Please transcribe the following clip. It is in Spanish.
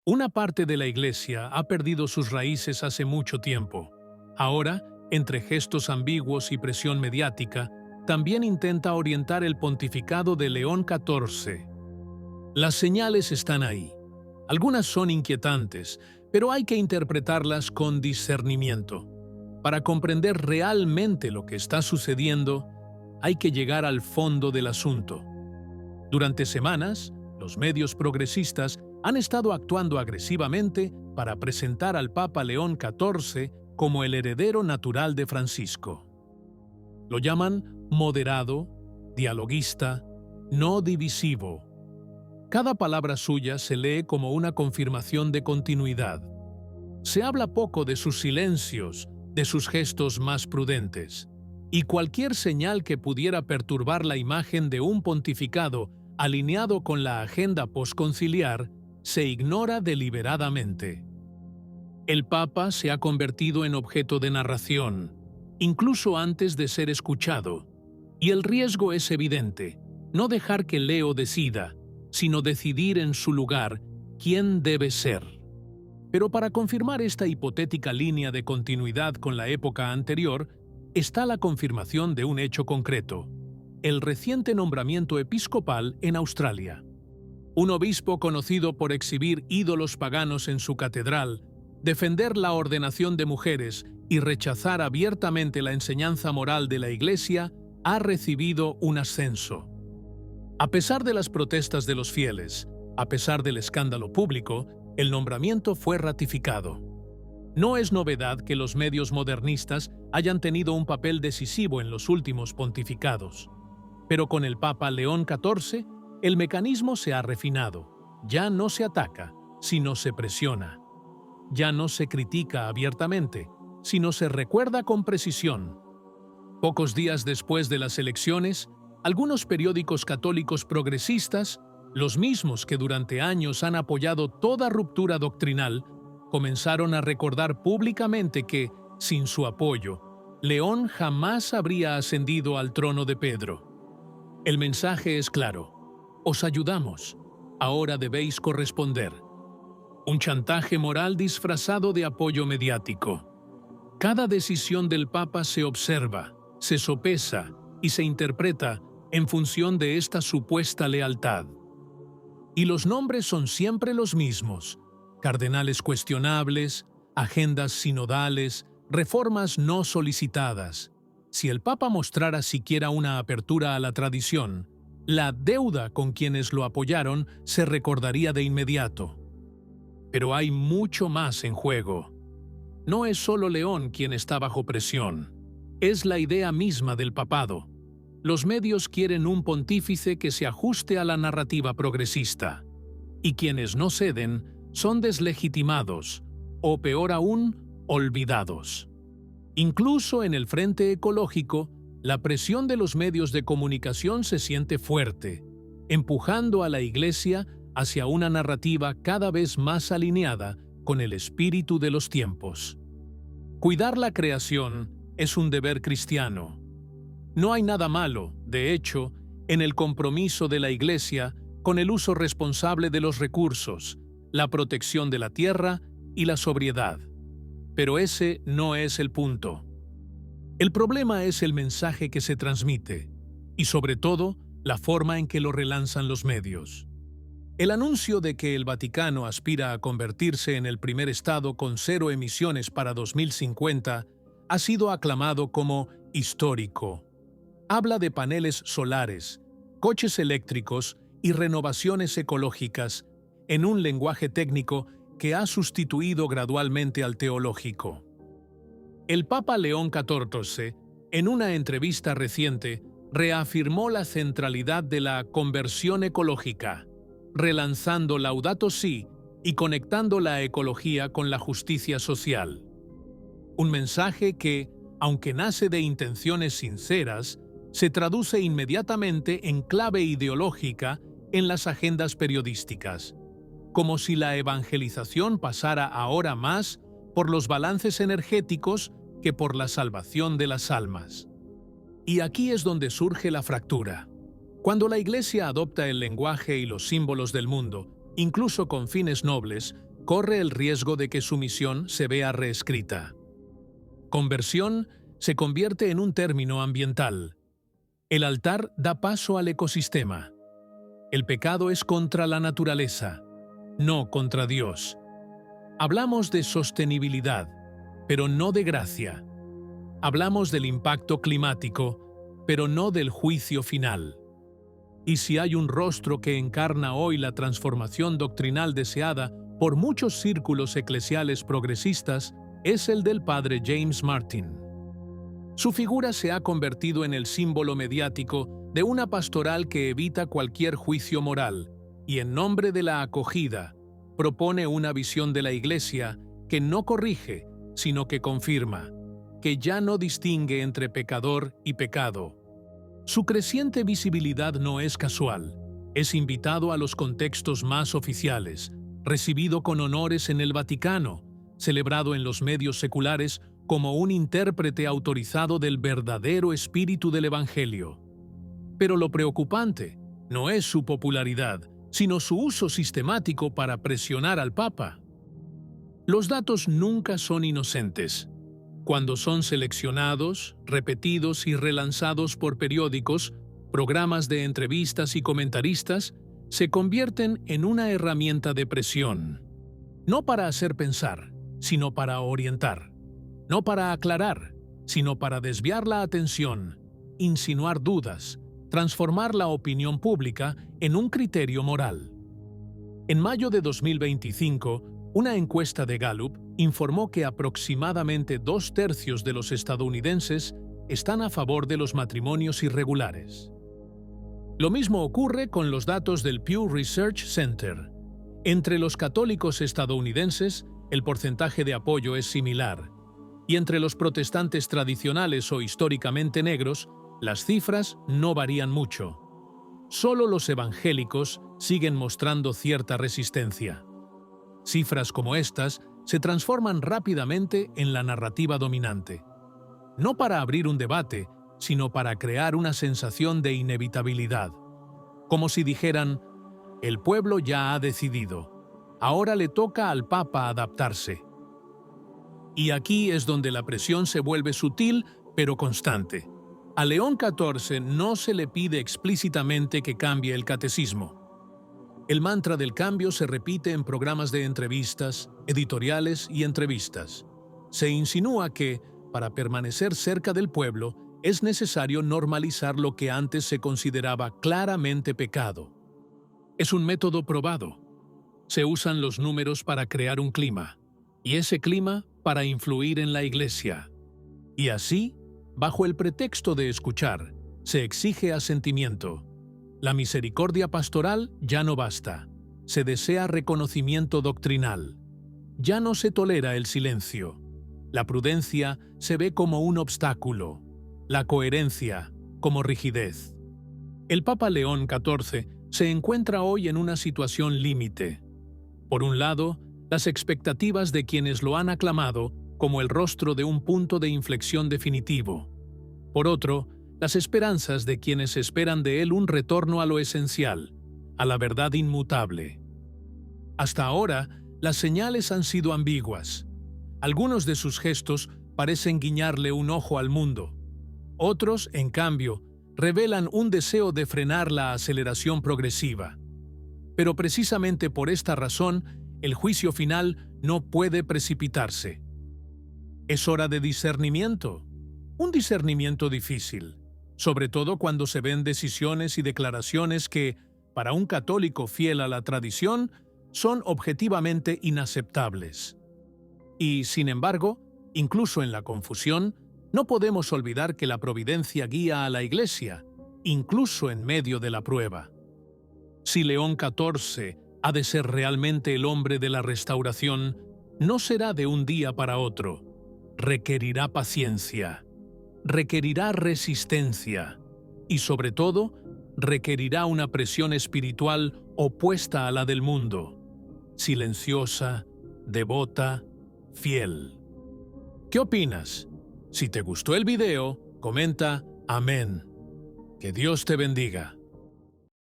Una parte de la Iglesia ha perdido sus raíces hace mucho tiempo. Ahora, entre gestos ambiguos y presión mediática, también intenta orientar el pontificado de León XIV. Las señales están ahí. Algunas son inquietantes, pero hay que interpretarlas con discernimiento. Para comprender realmente lo que está sucediendo, hay que llegar al fondo del asunto. Durante semanas, los medios progresistas han estado actuando agresivamente para presentar al Papa León XIV como el heredero natural de Francisco. Lo llaman moderado, dialoguista, no divisivo. Cada palabra suya se lee como una confirmación de continuidad. Se habla poco de sus silencios, de sus gestos más prudentes, y cualquier señal que pudiera perturbar la imagen de un pontificado alineado con la agenda posconciliar se ignora deliberadamente. El Papa se ha convertido en objeto de narración, incluso antes de ser escuchado, y el riesgo es evidente: no dejar que Leo decida, sino decidir en su lugar quién debe ser. Pero para confirmar esta hipotética línea de continuidad con la época anterior, está la confirmación de un hecho concreto: el reciente nombramiento episcopal en Australia. Un obispo conocido por exhibir ídolos paganos en su catedral, defender la ordenación de mujeres y rechazar abiertamente la enseñanza moral de la Iglesia, ha recibido un ascenso. A pesar de las protestas de los fieles, a pesar del escándalo público, el nombramiento fue ratificado. No es novedad que los medios modernistas hayan tenido un papel decisivo en los últimos pontificados. Pero con el Papa León XIV, el mecanismo se ha refinado. Ya no se ataca, sino se presiona. Ya no se critica abiertamente, sino se recuerda con precisión. Pocos días después de las elecciones, algunos periódicos católicos progresistas, los mismos que durante años han apoyado toda ruptura doctrinal, comenzaron a recordar públicamente que, sin su apoyo, León jamás habría ascendido al trono de Pedro. El mensaje es claro: os ayudamos, ahora debéis corresponder. Un chantaje moral disfrazado de apoyo mediático. Cada decisión del Papa se observa, se sopesa y se interpreta en función de esta supuesta lealtad. Y los nombres son siempre los mismos: cardenales cuestionables, agendas sinodales, reformas no solicitadas. Si el Papa mostrara siquiera una apertura a la tradición, la deuda con quienes lo apoyaron se recordaría de inmediato. Pero hay mucho más en juego. No es solo León quien está bajo presión, es la idea misma del papado. Los medios quieren un pontífice que se ajuste a la narrativa progresista, y quienes no ceden son deslegitimados, o peor aún, olvidados. Incluso en el frente ecológico, la presión de los medios de comunicación se siente fuerte, empujando a la Iglesia hacia una narrativa cada vez más alineada con el espíritu de los tiempos. Cuidar la creación es un deber cristiano. No hay nada malo, de hecho, en el compromiso de la Iglesia con el uso responsable de los recursos, la protección de la tierra y la sobriedad. Pero ese no es el punto. El problema es el mensaje que se transmite, y sobre todo, la forma en que lo relanzan los medios. El anuncio de que el Vaticano aspira a convertirse en el primer Estado con 0 emisiones para 2050 ha sido aclamado como histórico. Habla de paneles solares, coches eléctricos y renovaciones ecológicas en un lenguaje técnico que ha sustituido gradualmente al teológico. El Papa León XIV, en una entrevista reciente, reafirmó la centralidad de la conversión ecológica, relanzando Laudato Si y conectando la ecología con la justicia social. Un mensaje que, aunque nace de intenciones sinceras, se traduce inmediatamente en clave ideológica en las agendas periodísticas, como si la evangelización pasara ahora más por los balances energéticos que por la salvación de las almas. Y aquí es donde surge la fractura. Cuando la Iglesia adopta el lenguaje y los símbolos del mundo, incluso con fines nobles, corre el riesgo de que su misión se vea reescrita. Conversión se convierte en un término ambiental. El altar da paso al ecosistema. El pecado es contra la naturaleza, no contra Dios. Hablamos de sostenibilidad, pero no de gracia. Hablamos del impacto climático, pero no del juicio final. Y si hay un rostro que encarna hoy la transformación doctrinal deseada por muchos círculos eclesiales progresistas, es el del padre James Martin. Su figura se ha convertido en el símbolo mediático de una pastoral que evita cualquier juicio moral y, en nombre de la acogida, propone una visión de la Iglesia que no corrige, sino que confirma, que ya no distingue entre pecador y pecado. Su creciente visibilidad no es casual. Es invitado a los contextos más oficiales, recibido con honores en el Vaticano, celebrado en los medios seculares como un intérprete autorizado del verdadero espíritu del Evangelio. Pero lo preocupante no es su popularidad, sino su uso sistemático para presionar al Papa. Los datos nunca son inocentes. Cuando son seleccionados, repetidos y relanzados por periódicos, programas de entrevistas y comentaristas, se convierten en una herramienta de presión. No para hacer pensar, sino para orientar. No para aclarar, sino para desviar la atención, insinuar dudas, transformar la opinión pública en un criterio moral. En mayo de 2025, una encuesta de Gallup informó que aproximadamente 2/3 de los estadounidenses están a favor de los matrimonios irregulares. Lo mismo ocurre con los datos del Pew Research Center. Entre los católicos estadounidenses, el porcentaje de apoyo es similar, y entre los protestantes tradicionales o históricamente negros, las cifras no varían mucho. Solo los evangélicos siguen mostrando cierta resistencia. Cifras como estas se transforman rápidamente en la narrativa dominante. No para abrir un debate, sino para crear una sensación de inevitabilidad. Como si dijeran, el pueblo ya ha decidido, ahora le toca al Papa adaptarse. Y aquí es donde la presión se vuelve sutil, pero constante. A León XIV no se le pide explícitamente que cambie el catecismo. El mantra del cambio se repite en programas de entrevistas, editoriales y entrevistas. Se insinúa que, para permanecer cerca del pueblo, es necesario normalizar lo que antes se consideraba claramente pecado. Es un método probado. Se usan los números para crear un clima, y ese clima para influir en la Iglesia. Y así, bajo el pretexto de escuchar, se exige asentimiento. La misericordia pastoral ya no basta. Se desea reconocimiento doctrinal. Ya no se tolera el silencio. La prudencia se ve como un obstáculo. La coherencia como rigidez. El Papa León XIV se encuentra hoy en una situación límite. Por un lado, las expectativas de quienes lo han aclamado como el rostro de un punto de inflexión definitivo. Por otro, las esperanzas de quienes esperan de él un retorno a lo esencial, a la verdad inmutable. Hasta ahora, las señales han sido ambiguas. Algunos de sus gestos parecen guiñarle un ojo al mundo. Otros, en cambio, revelan un deseo de frenar la aceleración progresiva. Pero precisamente por esta razón, el juicio final no puede precipitarse. Es hora de discernimiento. Un discernimiento difícil, sobre todo cuando se ven decisiones y declaraciones que, para un católico fiel a la tradición, son objetivamente inaceptables. Y, sin embargo, incluso en la confusión, no podemos olvidar que la providencia guía a la Iglesia, incluso en medio de la prueba. Si León XIV ha de ser realmente el hombre de la restauración, no será de un día para otro. Requerirá paciencia, requerirá resistencia y, sobre todo, requerirá una presión espiritual opuesta a la del mundo, silenciosa, devota, fiel. ¿Qué opinas? Si te gustó el video, comenta amén. Que Dios te bendiga.